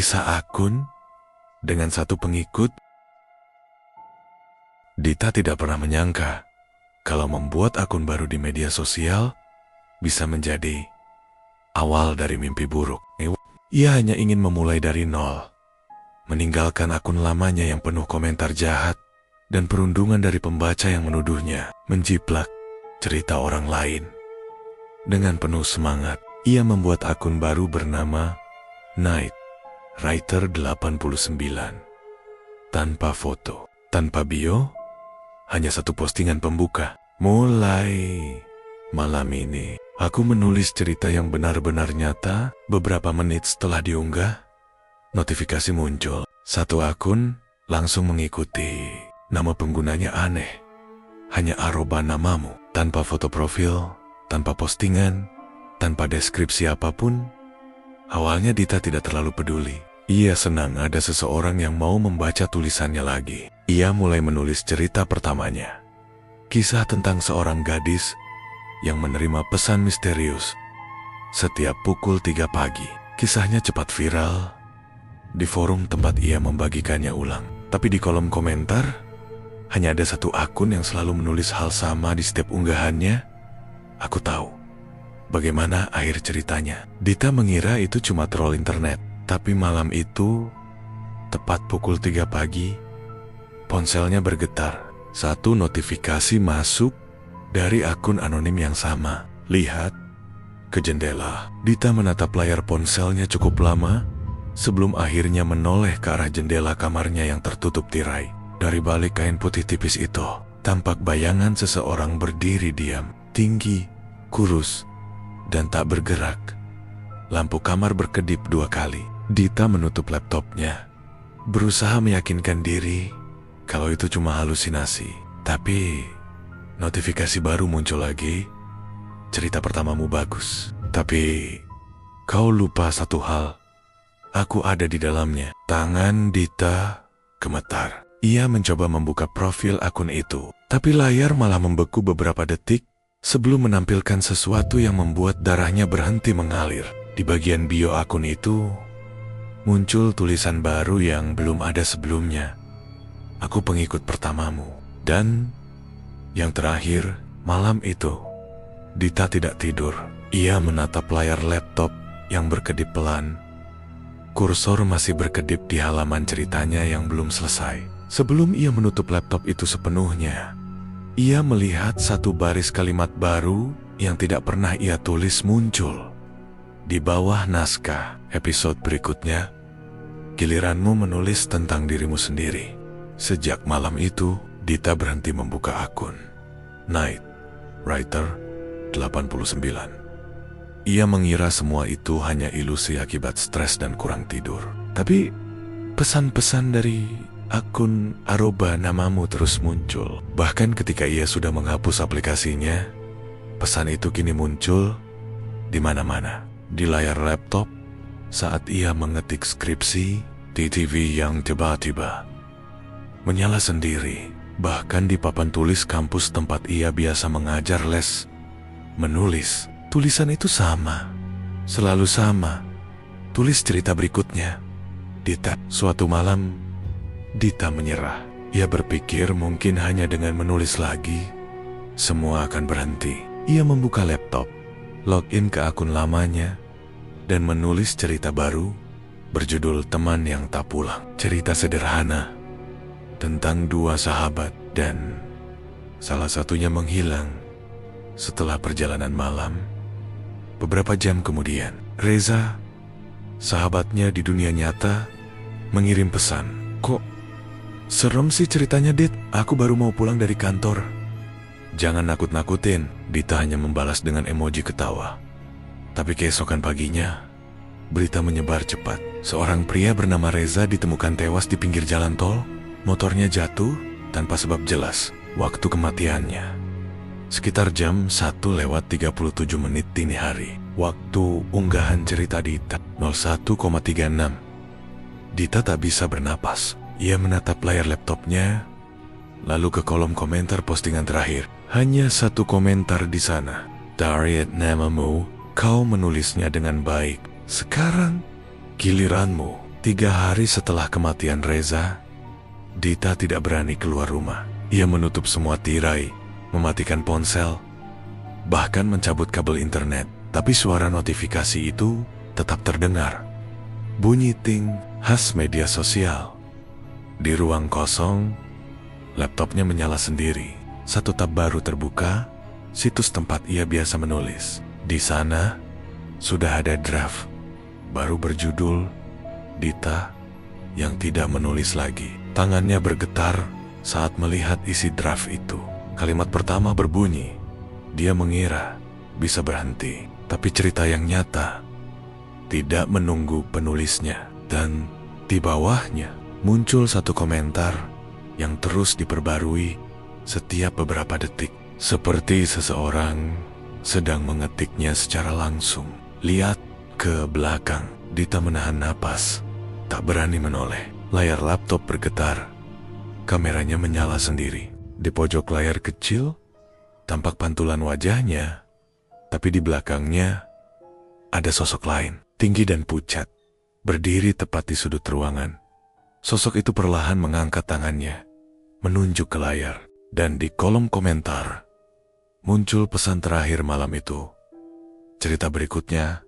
kisah akun dengan satu pengikut. Dita tidak pernah menyangka kalau membuat akun baru di media sosial bisa menjadi awal dari mimpi buruk. Ia hanya ingin memulai dari nol, meninggalkan akun lamanya yang penuh komentar jahat dan perundungan dari pembaca yang menuduhnya menjiplak cerita orang lain. Dengan penuh semangat, ia membuat akun baru bernama Night Writer 89. Tanpa foto, tanpa bio, hanya satu postingan pembuka. Mulai malam ini, aku menulis cerita yang benar-benar nyata. Beberapa menit setelah diunggah, notifikasi muncul. Satu akun langsung mengikuti. Nama penggunanya aneh. Hanya arroba namamu, tanpa foto profil, tanpa postingan, tanpa deskripsi apapun. Awalnya Dita tidak terlalu peduli. Ia senang ada seseorang yang mau membaca tulisannya lagi. Ia mulai menulis cerita pertamanya. Kisah tentang seorang gadis yang menerima pesan misterius setiap pukul 3 pagi. Kisahnya cepat viral di forum tempat ia membagikannya ulang. Tapi di kolom komentar, hanya ada satu akun yang selalu menulis hal sama di setiap unggahannya. Aku tahu bagaimana akhir ceritanya. Dita mengira itu cuma troll internet. Tapi malam itu, tepat pukul 3 pagi, ponselnya bergetar. Satu notifikasi masuk dari akun anonim yang sama. Lihat ke jendela. Dita menatap layar ponselnya cukup lama sebelum akhirnya menoleh ke arah jendela kamarnya yang tertutup tirai. Dari balik kain putih tipis itu, tampak bayangan seseorang berdiri diam, tinggi, kurus, dan tak bergerak. Lampu kamar berkedip 2 kali. Dita menutup laptopnya, berusaha meyakinkan diri kalau itu cuma halusinasi. Tapi notifikasi baru muncul lagi. Cerita pertamamu bagus, tapi kau lupa satu hal. Aku ada di dalamnya. Tangan Dita gemetar. Ia mencoba membuka profil akun itu, tapi layar malah membeku beberapa detik sebelum menampilkan sesuatu yang membuat darahnya berhenti mengalir. Di bagian bio akun itu muncul tulisan baru yang belum ada sebelumnya. Aku pengikut pertamamu. Dan yang terakhir, malam itu, Dita tidak tidur. Ia menatap layar laptop yang berkedip pelan. Kursor masih berkedip di halaman ceritanya yang belum selesai. Sebelum ia menutup laptop itu sepenuhnya, ia melihat satu baris kalimat baru yang tidak pernah ia tulis muncul. Di bawah naskah episode berikutnya, giliranmu menulis tentang dirimu sendiri. Sejak malam itu, Dita berhenti membuka akun Night Writer 89. Ia mengira semua itu hanya ilusi akibat stres dan kurang tidur. Tapi pesan-pesan dari akun arroba namamu terus muncul. Bahkan ketika ia sudah menghapus aplikasinya, pesan itu kini muncul di mana-mana. Di layar laptop, saat ia mengetik skripsi, di TV yang tiba-tiba menyala sendiri. Bahkan di papan tulis kampus tempat ia biasa mengajar les menulis, tulisan itu sama, selalu sama. Tulis cerita berikutnya, Dita. Suatu malam, Dita menyerah. Ia berpikir mungkin hanya dengan menulis lagi, semua akan berhenti. Ia membuka laptop, login ke akun lamanya, dan menulis cerita baru berjudul Teman Yang Tak Pulang. Cerita sederhana tentang 2 sahabat dan salah satunya menghilang setelah perjalanan malam. Beberapa jam kemudian, Reza, sahabatnya di dunia nyata, mengirim pesan. Kok serem sih ceritanya, Dit? Aku baru mau pulang dari kantor. Jangan nakut-nakutin. Dita hanya membalas dengan emoji ketawa. Tapi keesokan paginya, berita menyebar cepat. Seorang pria bernama Reza ditemukan tewas di pinggir jalan tol. Motornya jatuh tanpa sebab jelas. Waktu kematiannya sekitar jam 1:37 dini hari. Waktu unggahan cerita Dita 01,36. Dita tak bisa bernapas. Ia menatap layar laptopnya, lalu ke kolom komentar postingan terakhir. Hanya satu komentar di sana. Dari namamu, kau menulisnya dengan baik. Sekarang giliranmu. 3 hari setelah kematian Reza, Dita tidak berani keluar rumah. Ia menutup semua tirai, mematikan ponsel, bahkan mencabut kabel internet. Tapi suara notifikasi itu tetap terdengar. Bunyi ting khas media sosial. Di ruang kosong, laptopnya menyala sendiri. Satu tab baru terbuka, situs tempat ia biasa menulis. Di sana, sudah ada draft baru berjudul Dita yang tidak menulis lagi. Tangannya bergetar saat melihat isi draft itu. Kalimat pertama berbunyi, dia mengira bisa berhenti. Tapi cerita yang nyata tidak menunggu penulisnya. Dan di bawahnya muncul satu komentar yang terus diperbarui setiap beberapa detik. Seperti seseorang sedang mengetiknya secara langsung. Lihat ke belakang. Dita menahan napas, tak berani menoleh. Layar laptop bergetar. Kameranya menyala sendiri. Di pojok layar kecil tampak pantulan wajahnya. Tapi di belakangnya ada sosok lain, tinggi dan pucat, berdiri tepat di sudut ruangan. Sosok itu perlahan mengangkat tangannya, menunjuk ke layar, dan di kolom komentar muncul pesan terakhir malam itu. Cerita berikutnya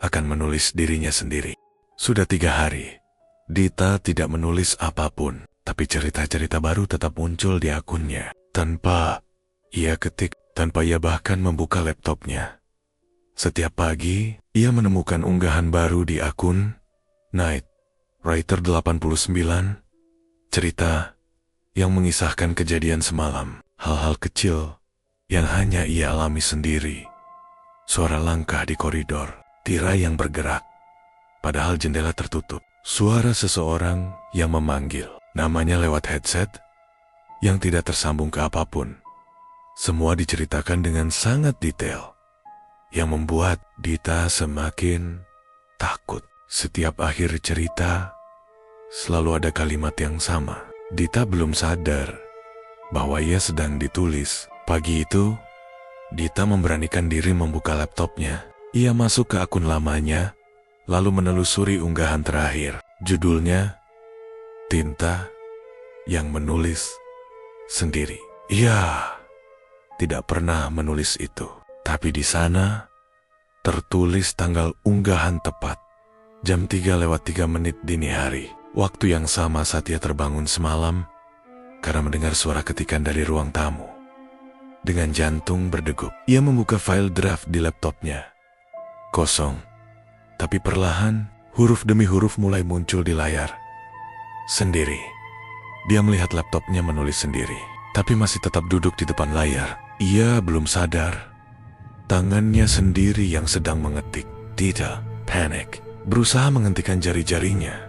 akan menulis dirinya sendiri. Sudah 3 hari, Dita tidak menulis apapun, tapi cerita-cerita baru tetap muncul di akunnya. Tanpa ia ketik, tanpa ia bahkan membuka laptopnya. Setiap pagi, ia menemukan unggahan baru di akun Night Writer 89, cerita yang mengisahkan kejadian semalam, hal-hal kecil yang hanya ia alami sendiri. Suara langkah di koridor, tirai yang bergerak, padahal jendela tertutup. Suara seseorang yang memanggil namanya lewat headset yang tidak tersambung ke apapun. Semua diceritakan dengan sangat detail, yang membuat Dita semakin takut. Setiap akhir cerita, selalu ada kalimat yang sama. Dita belum sadar bahwa ia sedang ditulis. Pagi itu, Dita memberanikan diri membuka laptopnya. Ia masuk ke akun lamanya, lalu menelusuri unggahan terakhir. Judulnya, Tinta yang menulis sendiri. Ia tidak pernah menulis itu. Tapi di sana tertulis tanggal unggahan tepat. Jam 3:03 dini hari. Waktu yang sama saat ia terbangun semalam karena mendengar suara ketikan dari ruang tamu. Dengan jantung berdegup, ia membuka file draft di laptopnya. Kosong. Tapi perlahan, huruf demi huruf mulai muncul di layar. Sendiri. Dia melihat laptopnya menulis sendiri, tapi masih tetap duduk di depan layar. Ia belum sadar, tangannya sendiri yang sedang mengetik. Dita panik, berusaha menghentikan jari-jarinya.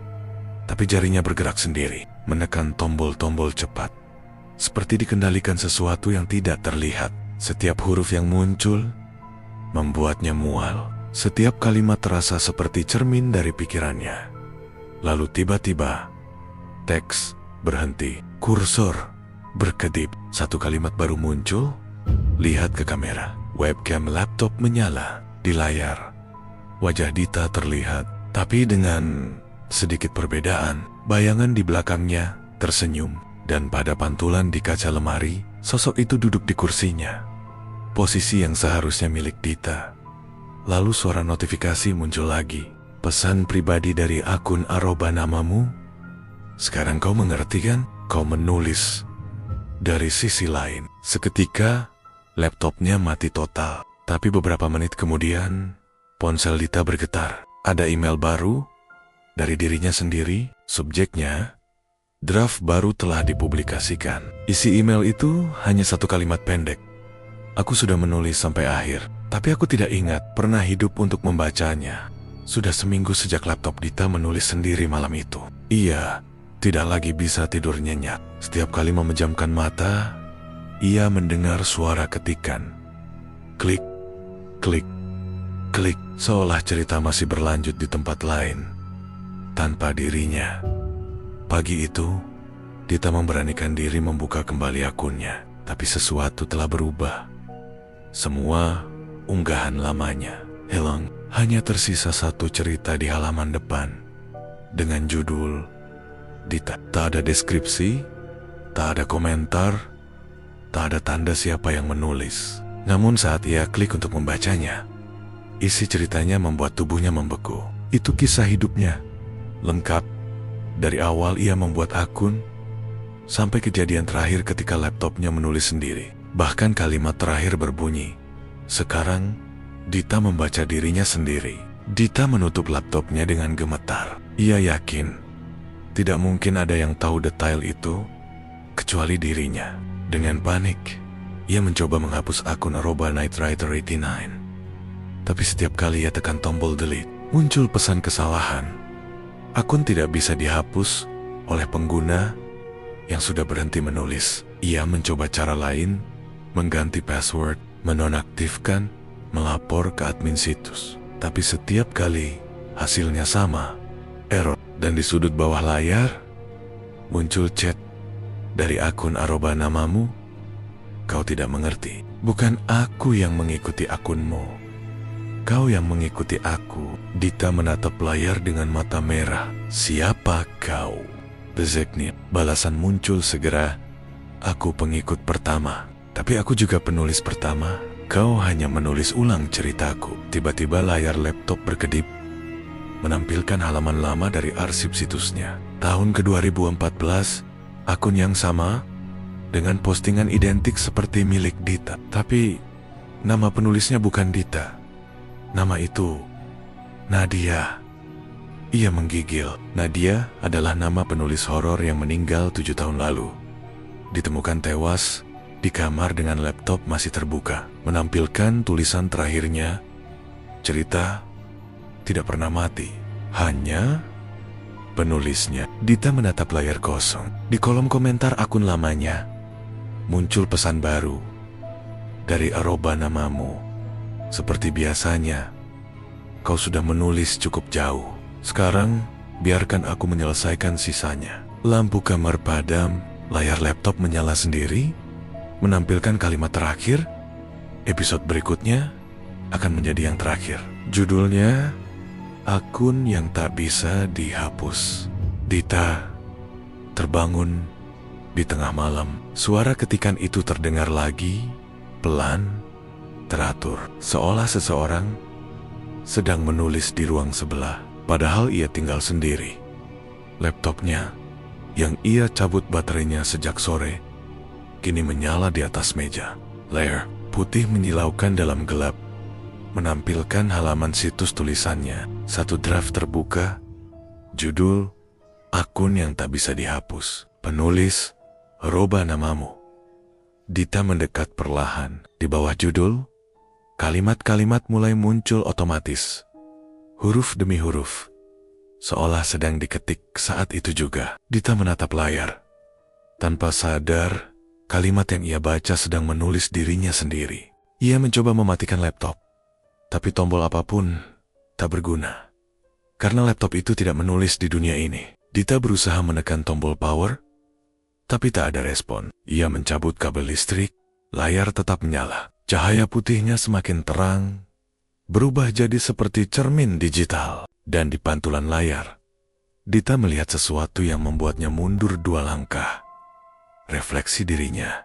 Tapi jarinya bergerak sendiri, menekan tombol-tombol cepat. Seperti dikendalikan sesuatu yang tidak terlihat. Setiap huruf yang muncul membuatnya mual. Setiap kalimat terasa seperti cermin dari pikirannya. Lalu tiba-tiba, teks berhenti, kursor berkedip. Satu kalimat baru muncul. Lihat ke kamera. Webcam laptop menyala di layar. Wajah Dita terlihat, tapi dengan sedikit perbedaan. Bayangan di belakangnya tersenyum, dan pada pantulan di kaca lemari, sosok itu duduk di kursinya. Posisi yang seharusnya milik Dita. Lalu suara notifikasi muncul lagi. Pesan pribadi dari akun arroba namamu. Sekarang kau mengerti kan? Kau menulis dari sisi lain. Seketika, laptopnya mati total. Tapi beberapa menit kemudian, ponsel Dita bergetar. Ada email baru dari dirinya sendiri. Subjeknya, draft baru telah dipublikasikan. Isi email itu hanya satu kalimat pendek. Aku sudah menulis sampai akhir, tapi aku tidak ingat pernah hidup untuk membacanya. Sudah seminggu sejak laptop Dita menulis sendiri malam itu. Ia tidak lagi bisa tidur nyenyak. Setiap kali memejamkan mata, ia mendengar suara ketikan. Klik, klik, klik. Seolah cerita masih berlanjut di tempat lain, tanpa dirinya. Pagi itu, Dita memberanikan diri membuka kembali akunnya. Tapi sesuatu telah berubah. Semua unggahan lamanya hilang. Hanya tersisa satu cerita di halaman depan. dengan judul Dita. Tak ada deskripsi, tak ada komentar, tak ada tanda siapa yang menulis. Namun saat ia klik untuk membacanya, isi ceritanya membuat tubuhnya membeku. Itu kisah hidupnya, lengkap. Dari awal ia membuat akun, sampai kejadian terakhir ketika laptopnya menulis sendiri. Bahkan kalimat terakhir berbunyi, "Sekarang, Dita membaca dirinya sendiri." Dita menutup laptopnya dengan gemetar. Ia yakin tidak mungkin ada yang tahu detail itu, kecuali dirinya. Dengan panik, ia mencoba menghapus akun @NightWriter89. Tapi setiap kali ia tekan tombol delete, muncul pesan kesalahan. Akun tidak bisa dihapus oleh pengguna yang sudah berhenti menulis. Ia mencoba cara lain, mengganti password, menonaktifkan, melapor ke admin situs. Tapi setiap kali hasilnya sama, error. Dan di sudut bawah layar muncul chat dari akun @namamu. "Kau tidak mengerti. Bukan aku yang mengikuti akunmu. Kau yang mengikuti aku." Dita menatap layar dengan mata merah. "Siapa kau?" Bezeknya. Balasan muncul segera. "Aku pengikut pertama. Tapi aku juga penulis pertama. Kau hanya menulis ulang ceritaku." Tiba-tiba layar laptop berkedip, menampilkan halaman lama dari arsip situsnya. Tahun ke-2014, akun yang sama, dengan postingan identik seperti milik Dita. Tapi, nama penulisnya bukan Dita. Nama itu, Nadia. Ia menggigil. Nadia adalah nama penulis horor yang meninggal 7 tahun lalu. Ditemukan tewas di kamar dengan laptop masih terbuka. Menampilkan tulisan terakhirnya, "Cerita tidak pernah mati, hanya penulisnya." Dita menatap layar kosong. Di kolom komentar akun lamanya, muncul pesan baru dari @namamu. "Seperti biasanya, kau sudah menulis cukup jauh. Sekarang, biarkan aku menyelesaikan sisanya." Lampu kamar padam, layar laptop menyala sendiri, menampilkan kalimat terakhir. Episode berikutnya akan menjadi yang terakhir. Judulnya, "Akun yang tak bisa dihapus." Dita terbangun di tengah malam. Suara ketikan itu terdengar lagi, pelan, teratur. Seolah seseorang sedang menulis di ruang sebelah. Padahal ia tinggal sendiri. Laptopnya, yang ia cabut baterainya sejak sore, kini menyala di atas meja. Layar putih menyilaukan dalam gelap, menampilkan halaman situs tulisannya. Satu draft terbuka, judul, "Akun yang tak bisa dihapus." Penulis, @namamu. Dita mendekat perlahan. Di bawah judul, kalimat-kalimat mulai muncul otomatis, huruf demi huruf, seolah sedang diketik saat itu juga. Dita menatap layar. Tanpa sadar, kalimat yang ia baca sedang menulis dirinya sendiri. Ia mencoba mematikan laptop, tapi tombol apapun tak berguna, karena laptop itu tidak menulis di dunia ini. Dita berusaha menekan tombol power, tapi tak ada respon. Ia mencabut kabel listrik, layar tetap menyala. Cahaya putihnya semakin terang, berubah jadi seperti cermin digital. Dan di pantulan layar, Dita melihat sesuatu yang membuatnya mundur 2 langkah. Refleksi dirinya.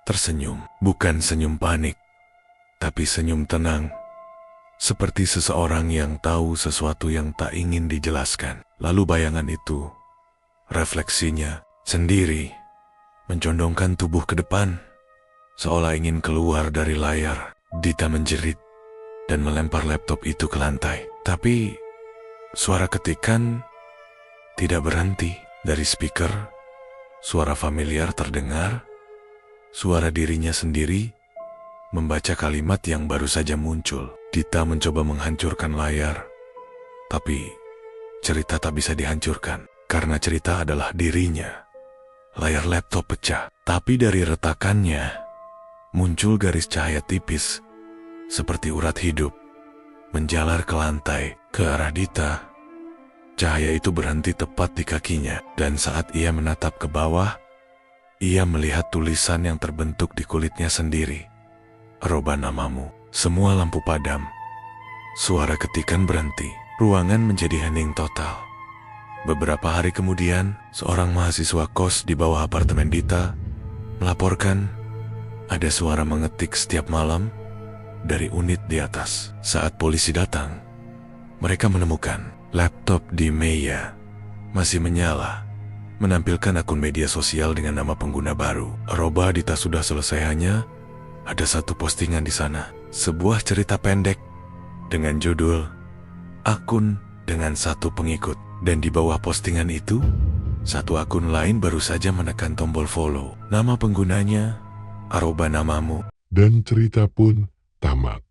Tersenyum, bukan senyum panik, tapi senyum tenang. Seperti seseorang yang tahu sesuatu yang tak ingin dijelaskan. Lalu bayangan itu, refleksinya, sendiri, mencondongkan tubuh ke depan, seolah ingin keluar dari layar. Dita menjerit dan melempar laptop itu ke lantai. Tapi, suara ketikan tidak berhenti. Dari speaker, suara familiar terdengar, suara dirinya sendiri, membaca kalimat yang baru saja muncul. Dita mencoba menghancurkan layar, tapi cerita tak bisa dihancurkan, karena cerita adalah dirinya. Layar laptop pecah, tapi dari retakannya, muncul garis cahaya tipis, seperti urat hidup, menjalar ke lantai, ke arah Dita. Cahaya itu berhenti tepat di kakinya, dan saat ia menatap ke bawah, ia melihat tulisan yang terbentuk di kulitnya sendiri. "namamu." Semua lampu padam. Suara ketikan berhenti. Ruangan menjadi hening total. Beberapa hari kemudian, seorang mahasiswa kos di bawah apartemen Dita melaporkan ada suara mengetik setiap malam dari unit di atas. Saat polisi datang, mereka menemukan laptop di Meia masih menyala, menampilkan akun media sosial dengan nama pengguna baru. Roba Dita sudah selesai, hanya ada satu postingan di sana. Sebuah cerita pendek dengan judul "Akun dengan satu pengikut." Dan di bawah postingan itu, satu akun lain baru saja menekan tombol follow. Nama penggunanya, "Aroba namamu." Dan cerita pun tamat.